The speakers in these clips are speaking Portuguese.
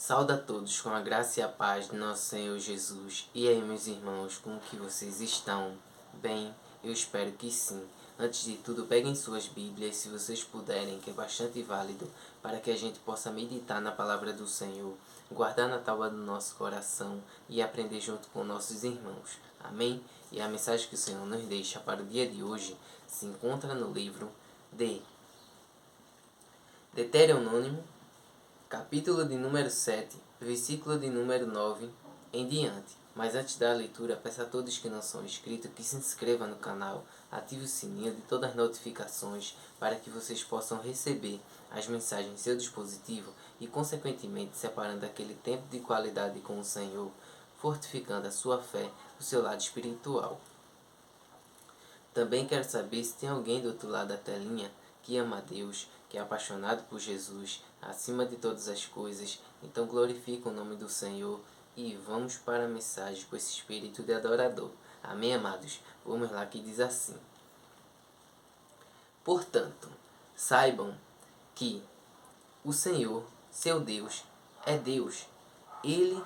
Saúde a todos com a graça e a paz de nosso Senhor Jesus. E aí, meus irmãos, como que vocês estão? Bem, eu espero que sim. Antes de tudo, peguem suas Bíblias, se vocês puderem, que é bastante válido, para que a gente possa meditar na palavra do Senhor, guardar na tábua do nosso coração e aprender junto com nossos irmãos. Amém? E a mensagem que o Senhor nos deixa para o dia de hoje se encontra no livro de Deuteronômio, capítulo de número 7, versículo de número 9 em diante. Mas antes da leitura, peço a todos que não são inscritos que se inscrevam no canal, ative o sininho de todas as notificações para que vocês possam receber as mensagens em seu dispositivo e, consequentemente, separando aquele tempo de qualidade com o Senhor, fortificando a sua fé, o seu lado espiritual. Também quero saber se tem alguém do outro lado da telinha que ama a Deus, que é apaixonado por Jesus, acima de todas as coisas. Então glorifica o nome do Senhor e vamos para a mensagem com esse espírito de adorador. Amém, amados? Vamos lá, que diz assim: Portanto, saibam que o Senhor, seu Deus, é Deus. Ele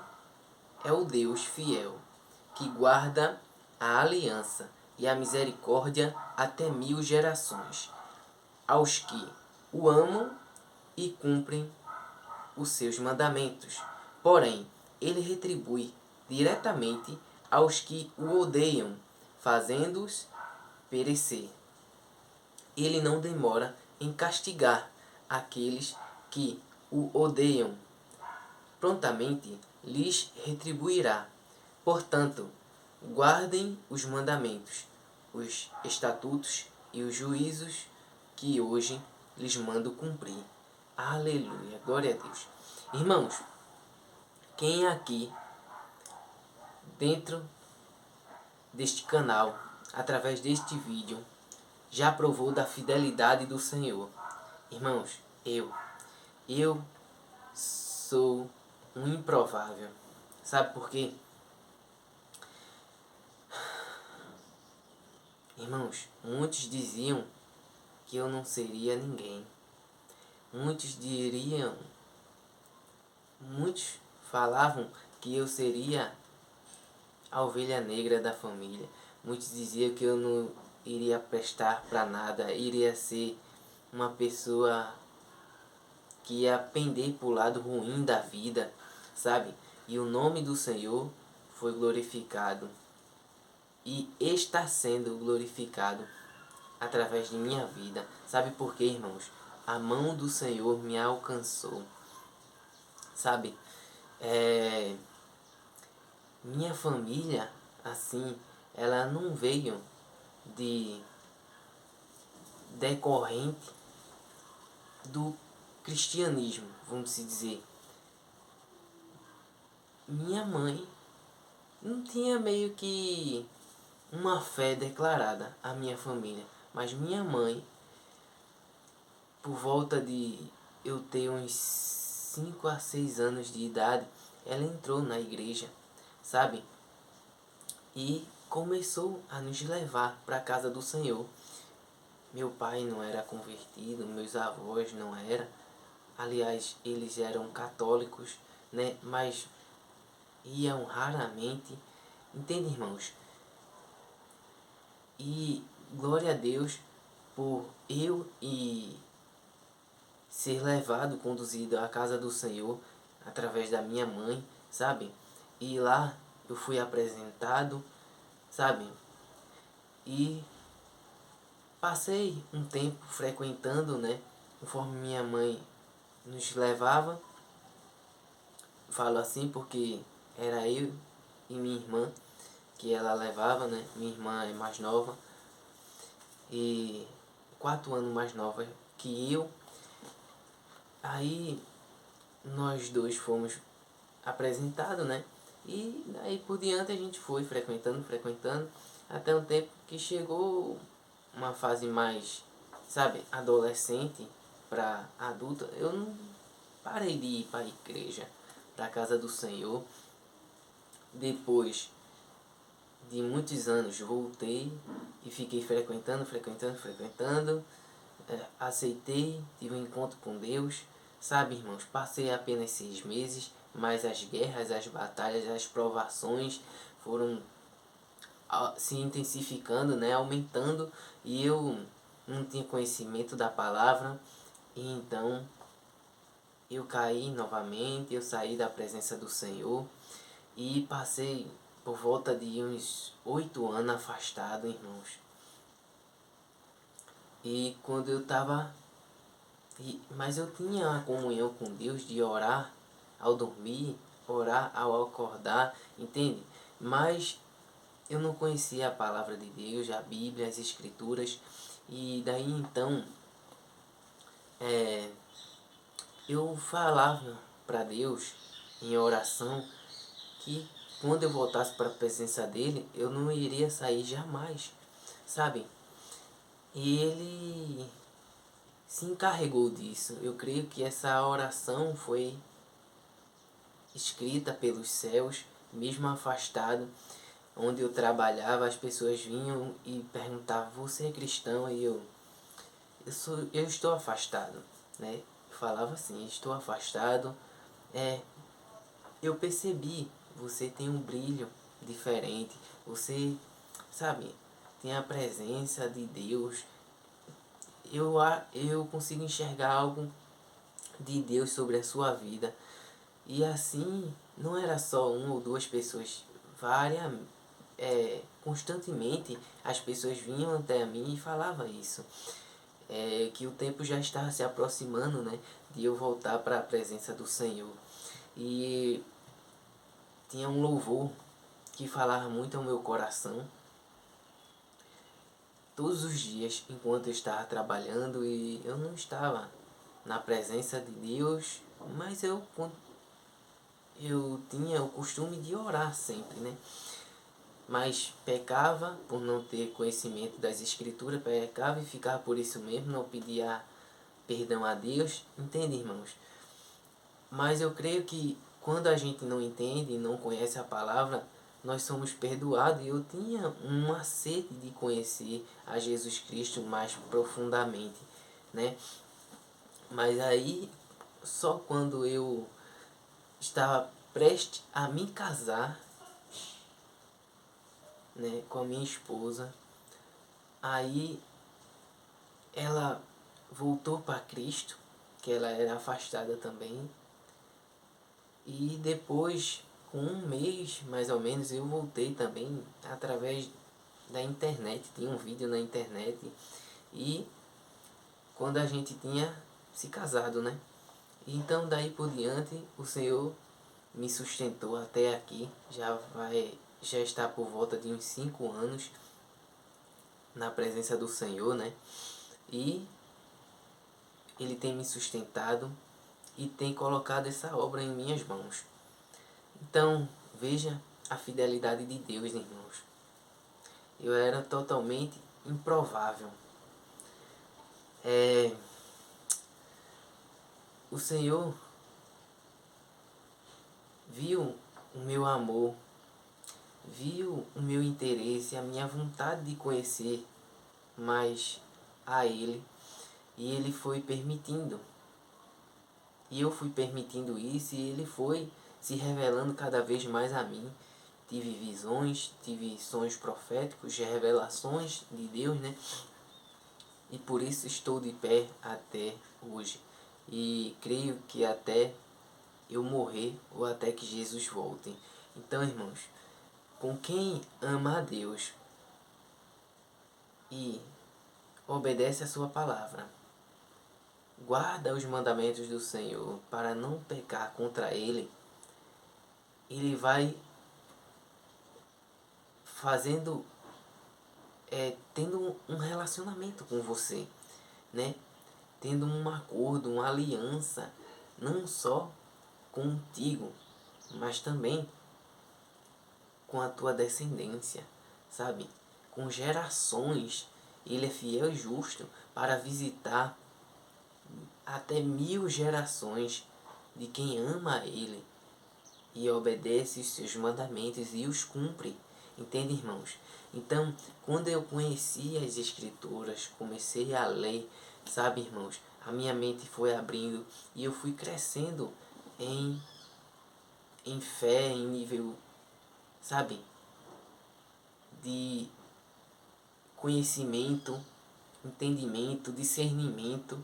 é o Deus fiel, que guarda a aliança e a misericórdia até 1000 gerações, aos que o amam e cumprem os seus mandamentos. Porém, ele retribui diretamente aos que o odeiam, fazendo-os perecer. Ele não demora em castigar aqueles que o odeiam. Prontamente lhes retribuirá. Portanto, guardem os mandamentos, os estatutos e os juízos que hoje lhes mando cumprir. Aleluia, glória a Deus. Irmãos, quem aqui dentro deste canal, através deste vídeo, já provou da fidelidade do Senhor? Irmãos, eu sou um improvável. Sabe por quê? Irmãos, muitos diziam que eu não seria ninguém. Muitos falavam que eu seria a ovelha negra da família. Muitos diziam que eu não iria prestar para nada, iria ser uma pessoa que ia pender para o lado ruim da vida, sabe? E o nome do Senhor foi glorificado e está sendo glorificado através de minha vida. Sabe por quê, irmãos? A mão do Senhor me alcançou. Sabe? Minha família, assim, ela não veio de decorrente do cristianismo, vamos dizer. Minha mãe não tinha meio que uma fé declarada, a minha família. Mas minha mãe, por volta de eu ter uns 5 a 6 anos de idade, ela entrou na igreja, sabe? E começou a nos levar para a casa do Senhor. Meu pai não era convertido, meus avós não eram. Aliás, eles eram católicos, né? Mas iam raramente. Entende, irmãos? E glória a Deus por eu ser levado, conduzido à casa do Senhor através da minha mãe, sabe? E lá eu fui apresentado, sabe? E passei um tempo frequentando, né? Conforme minha mãe nos levava. Falo assim porque era eu e minha irmã que ela levava, né? Minha irmã é mais nova e 4 anos mais nova que eu. Aí nós dois fomos apresentados, né? E daí por diante a gente foi frequentando, até um tempo que chegou uma fase mais, sabe, adolescente para adulta. Eu não parei de ir para a igreja, para a casa do Senhor. Depois de muitos anos voltei e fiquei frequentando. Aceitei, tive um encontro com Deus, Sabe, irmãos, passei apenas 6 meses, mas as guerras, as batalhas, as provações foram se intensificando, né, aumentando, e eu não tinha conhecimento da palavra, e então eu caí novamente, eu saí da presença do Senhor e passei por volta de uns 8 anos afastado, irmãos. E quando eu estava... Mas eu tinha a comunhão com Deus de orar ao dormir, orar ao acordar, entende? Mas eu não conhecia a palavra de Deus, a Bíblia, as Escrituras. E daí então eu falava para Deus em oração que quando eu voltasse para a presença dele, eu não iria sair jamais, sabe? E ele se encarregou disso. Eu creio que essa oração foi escrita pelos céus, mesmo afastado, onde eu trabalhava, as pessoas vinham e perguntavam: você é cristão? E eu estou afastado, né? Eu falava assim: estou afastado. Eu percebi, você tem um brilho diferente, você, sabe, tem a presença de Deus. Eu consigo enxergar algo de Deus sobre a sua vida. E assim, não era só uma ou duas pessoas, várias, constantemente as pessoas vinham até mim e falavam isso. Que o tempo já estava se aproximando, né, de eu voltar para a presença do Senhor. E tinha um louvor que falava muito ao meu coração todos os dias enquanto eu estava trabalhando, e eu não estava na presença de Deus, mas eu tinha o costume de orar sempre, né? Mas pecava por não ter conhecimento das Escrituras, pecava e ficava por isso mesmo, não pedia perdão a Deus, entende, irmãos? Mas eu creio que quando a gente não entende e não conhece a palavra, nós somos perdoados. E eu tinha uma sede de conhecer a Jesus Cristo mais profundamente, né? Mas aí, só quando eu estava prestes a me casar, né, com a minha esposa, aí ela voltou para Cristo, que ela era afastada também. E depois, com um mês mais ou menos, eu voltei também através da internet. Tinha um vídeo na internet, e quando a gente tinha se casado, né? Então daí por diante o Senhor me sustentou até aqui. Já está por volta de uns 5 anos na presença do Senhor, né? E Ele tem me sustentado e tem colocado essa obra em minhas mãos. Então, veja a fidelidade de Deus, irmãos. Eu era totalmente improvável. O Senhor viu o meu amor, viu o meu interesse, a minha vontade de conhecer mais a Ele, e Ele foi permitindo. E eu fui permitindo isso, e Ele foi se revelando cada vez mais a mim. Tive visões, tive sonhos proféticos, revelações de Deus, né? E por isso estou de pé até hoje. E creio que até eu morrer ou até que Jesus volte. Então, irmãos, com quem ama a Deus e obedece a sua palavra, guarda os mandamentos do Senhor para não pecar contra Ele, Ele vai fazendo, tendo um relacionamento com você, né? Tendo um acordo, uma aliança, não só contigo, mas também com a tua descendência, sabe? Com gerações. Ele é fiel e justo para visitar até 1000 gerações de quem ama a Ele e obedece os seus mandamentos e os cumpre. Entende, irmãos? Então, quando eu conheci as Escrituras, comecei a ler, sabe, irmãos, a minha mente foi abrindo e eu fui crescendo em fé, em nível, sabe, de conhecimento, entendimento, discernimento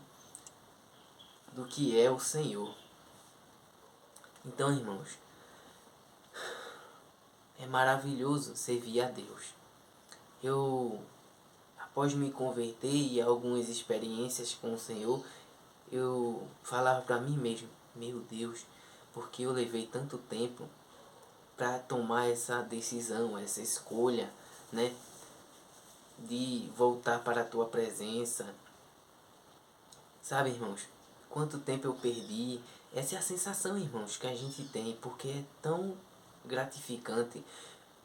do que é o Senhor. Então, irmãos, é maravilhoso servir a Deus. Eu, após me converter e algumas experiências com o Senhor, eu falava para mim mesmo, meu Deus, porque eu levei tanto tempo para tomar essa decisão, essa escolha, né, de voltar para a tua presença. Sabe, irmãos, quanto tempo eu perdi. Essa é a sensação, irmãos, que a gente tem, porque é tão gratificante.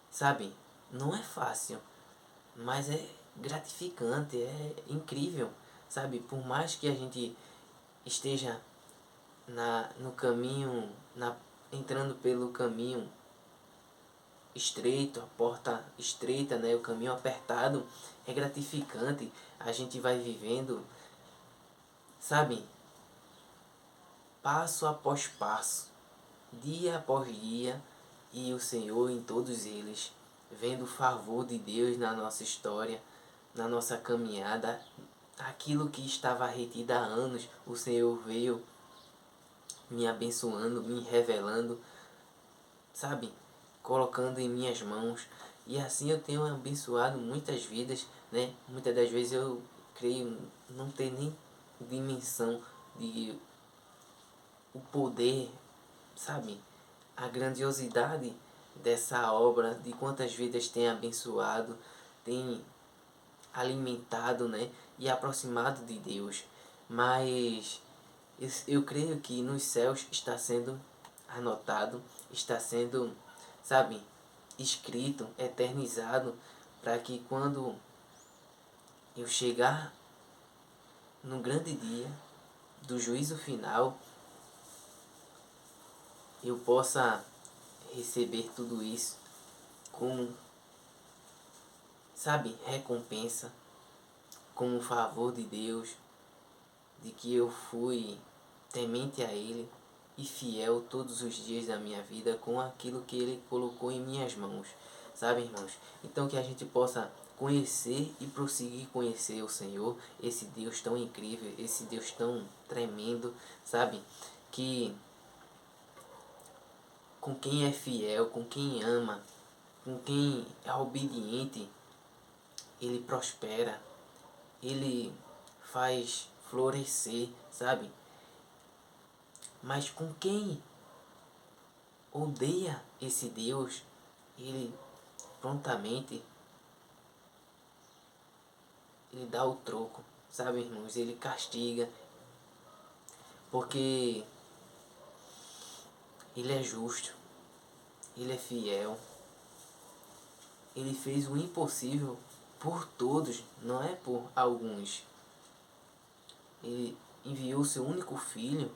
Sabe, não é fácil, mas é gratificante, é incrível. Sabe, por mais que a gente esteja no caminho, entrando pelo caminho estreito, a porta estreita, né, o caminho apertado, é gratificante. A gente vai vivendo, sabe, passo após passo, dia após dia, e o Senhor em todos eles, vendo o favor de Deus na nossa história, na nossa caminhada. Aquilo que estava retido há anos, o Senhor veio me abençoando, me revelando, sabe, colocando em minhas mãos. E assim eu tenho abençoado muitas vidas, né? Muitas das vezes eu creio não ter nem dimensão de o poder, sabe, a grandiosidade dessa obra, de quantas vidas tem abençoado, tem alimentado, né, e aproximado de Deus. Mas eu creio que nos céus está sendo anotado, está sendo, sabe, escrito, eternizado, para que quando eu chegar no grande dia do juízo final, eu possa receber tudo isso como, sabe, recompensa, como um favor de Deus, de que eu fui temente a Ele e fiel todos os dias da minha vida com aquilo que Ele colocou em minhas mãos, sabe, irmãos? Então que a gente possa conhecer e prosseguir conhecer o Senhor, esse Deus tão incrível, esse Deus tão tremendo, sabe? Que com quem é fiel, com quem ama, com quem é obediente, Ele prospera, Ele faz florescer, sabe? Mas com quem odeia esse Deus, Ele prontamente, Ele dá o troco, sabe, irmãos? Ele castiga, porque Ele é justo, Ele é fiel, Ele fez o impossível por todos, não é por alguns. Ele enviou seu único filho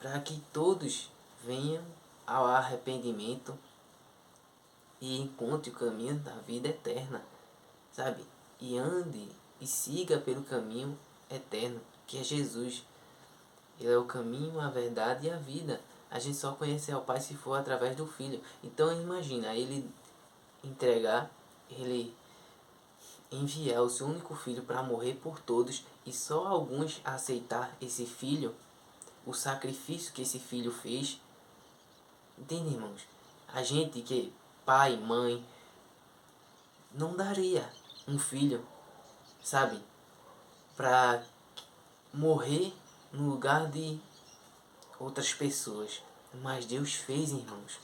para que todos venham ao arrependimento e encontre o caminho da vida eterna, sabe? E ande e siga pelo caminho eterno, que é Jesus. Ele é o caminho, a verdade e a vida. A gente só conhece ao Pai se for através do Filho. Então imagina, ele entregar, ele enviar o seu único filho para morrer por todos e só alguns aceitar esse filho, o sacrifício que esse filho fez. Entende, irmãos? A gente que pai, mãe, não daria um filho, sabe, para morrer no lugar de outras pessoas. Mas Deus fez, irmãos.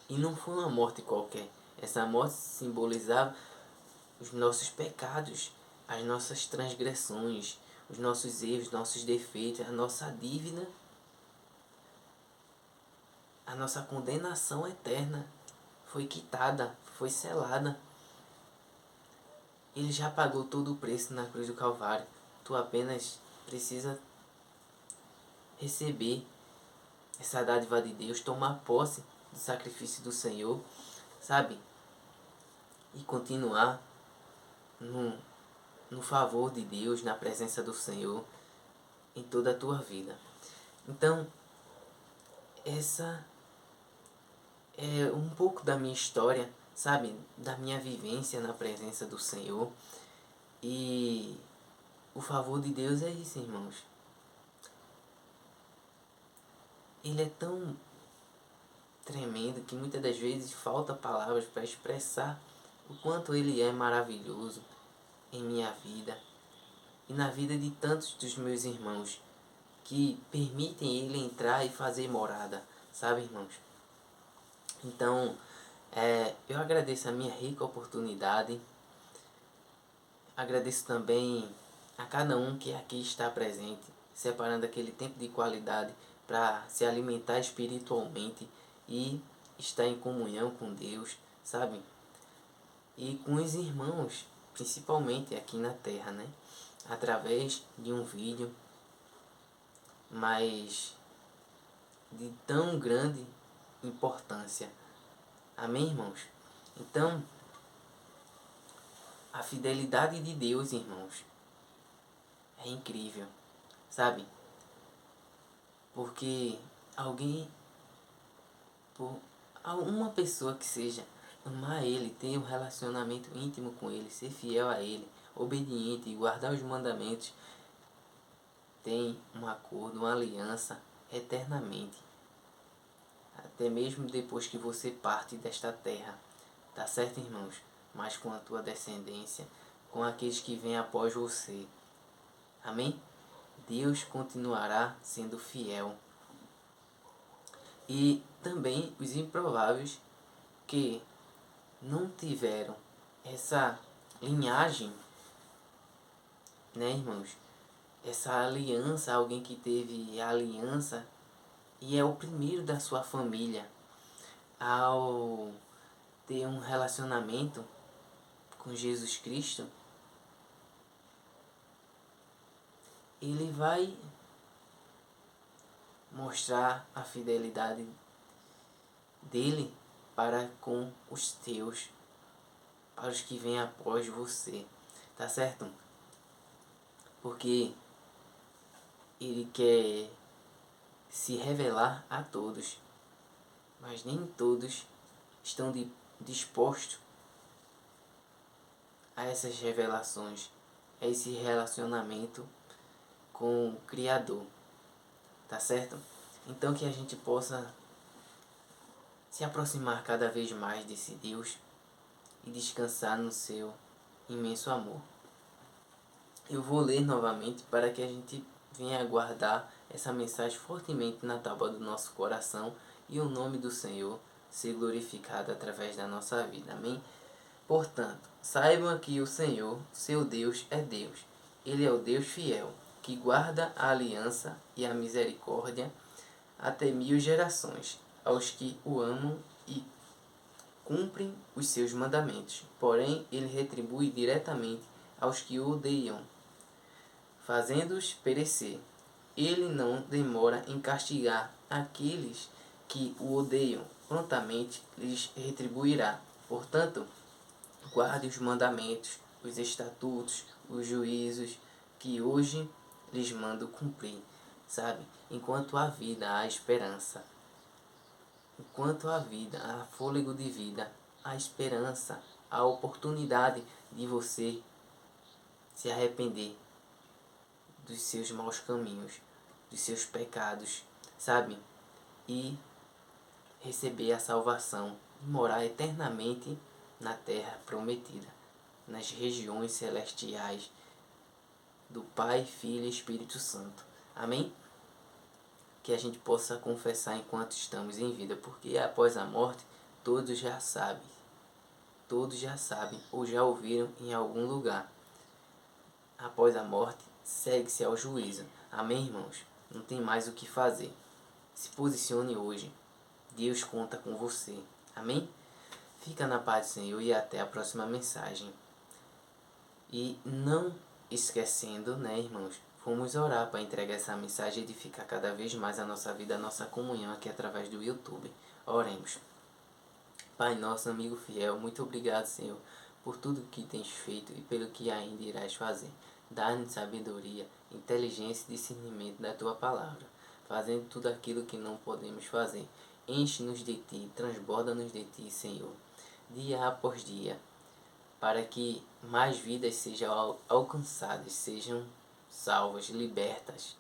E não foi uma morte qualquer. Essa morte simbolizava os nossos pecados, as nossas transgressões, os nossos erros, nossos defeitos, a nossa dívida, a nossa condenação eterna foi quitada, foi selada. Ele já pagou todo o preço na cruz do Calvário. Tu apenas precisa receber essa dádiva de Deus, tomar posse do sacrifício do Senhor, sabe? E continuar no no favor de Deus, na presença do Senhor, em toda a tua vida. Então, essa é um pouco da minha história, sabe? Da minha vivência na presença do Senhor. E o favor de Deus é isso, irmãos. Ele é tão tremendo que muitas das vezes falta palavras para expressar o quanto Ele é maravilhoso em minha vida e na vida de tantos dos meus irmãos que permitem Ele entrar e fazer morada, sabe, irmãos? Então, eu agradeço a minha rica oportunidade, agradeço também a cada um que aqui está presente, separando aquele tempo de qualidade para se alimentar espiritualmente e estar em comunhão com Deus, sabe? E com os irmãos, principalmente aqui na terra, né? Através de um vídeo, mas de tão grande importância. Amém, irmãos? Então, a fidelidade de Deus, irmãos, é incrível, sabe? Porque uma pessoa que seja amar Ele, ter um relacionamento íntimo com Ele, ser fiel a Ele, obediente e guardar os mandamentos, tem um acordo, uma aliança eternamente. Até mesmo depois que você parte desta terra. Tá certo, irmãos? Mas com a tua descendência, com aqueles que vêm após você. Amém? Deus continuará sendo fiel. E também os improváveis que não tiveram essa linhagem, né, irmãos? Essa aliança, alguém que teve a aliança e é o primeiro da sua família ao ter um relacionamento com Jesus Cristo, ele vai mostrar a fidelidade dele para com os teus, para os que vêm após você, tá certo? Porque ele quer se revelar a todos, mas nem todos estão dispostos a essas revelações, a esse relacionamento com o Criador, tá certo? Então que a gente possa se aproximar cada vez mais desse Deus e descansar no seu imenso amor. Eu vou ler novamente para que a gente venha guardar essa mensagem fortemente na tábua do nosso coração e o nome do Senhor ser glorificado através da nossa vida. Amém? Portanto, saibam que o Senhor, seu Deus, é Deus. Ele é o Deus fiel, que guarda a aliança e a misericórdia até 1000 gerações, aos que o amam e cumprem os seus mandamentos. Porém, ele retribui diretamente aos que o odeiam, fazendo-os perecer. Ele não demora em castigar aqueles que o odeiam, prontamente lhes retribuirá. Portanto, guarde os mandamentos, os estatutos, os juízos que hoje lhes mando cumprir, sabe? Enquanto há vida, há esperança. Enquanto há vida, há fôlego de vida, há esperança, há oportunidade de você se arrepender dos seus maus caminhos, dos seus pecados, sabe? E receber a salvação e morar eternamente na terra prometida, nas regiões celestiais do Pai, Filho e Espírito Santo. Amém? Que a gente possa confessar enquanto estamos em vida, porque após a morte todos já sabem ou já ouviram em algum lugar. Após a morte segue-se ao juízo. Amém, irmãos? Não tem mais o que fazer. Se posicione hoje. Deus conta com você. Amém? Fica na paz do Senhor e até a próxima mensagem. E não esquecendo, né, irmãos? Vamos orar para entregar essa mensagem e edificar cada vez mais a nossa vida, a nossa comunhão aqui através do YouTube. Oremos. Pai nosso, amigo fiel, muito obrigado, Senhor, por tudo que tens feito e pelo que ainda irás fazer. Dá-nos sabedoria, inteligência e discernimento da tua palavra, fazendo tudo aquilo que não podemos fazer. Enche-nos de ti, transborda-nos de ti, Senhor, dia após dia, para que mais vidas sejam alcançadas, sejam salvas, libertas,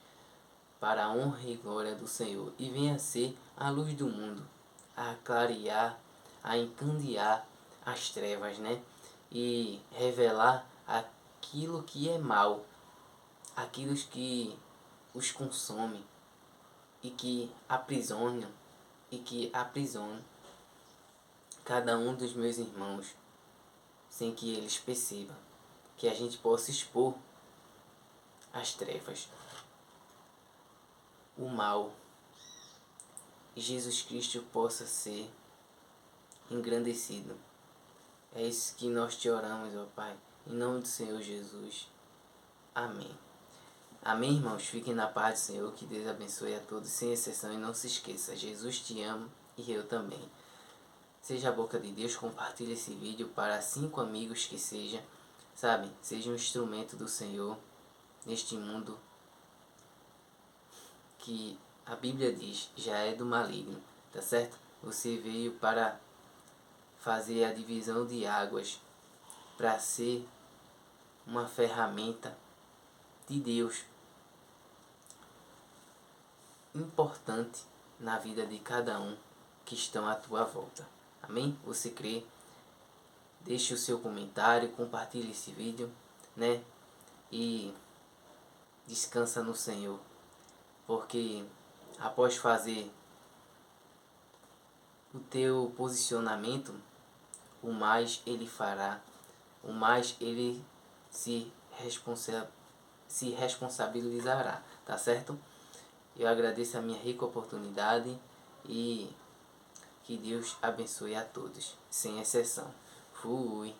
para a honra e glória do Senhor, e venha a ser a luz do mundo, a clarear, a encandear as trevas, né? E revelar aquilo que é mal, aquilo que os consome e que aprisionam cada um dos meus irmãos, sem que eles percebam, que a gente possa expor as trevas, o mal, e Jesus Cristo possa ser engrandecido. É isso que nós te oramos, ó Pai, em nome do Senhor Jesus. Amém. Amém, irmãos? Fiquem na paz do Senhor, que Deus abençoe a todos, sem exceção, e não se esqueça, Jesus te ama e eu também. Seja a boca de Deus, compartilhe esse vídeo para 5 amigos que seja, sabe? Seja um instrumento do Senhor neste mundo que a Bíblia diz, já é do maligno, tá certo? Você veio para fazer a divisão de águas, para ser uma ferramenta de Deus importante na vida de cada um que estão à tua volta. Amém? Você crê? Deixe o seu comentário, compartilhe esse vídeo, né? E descansa no Senhor, porque após fazer o teu posicionamento, o mais Ele fará, o mais Ele se responsabilizará, tá certo? Eu agradeço a minha rica oportunidade e que Deus abençoe a todos, sem exceção. Fui.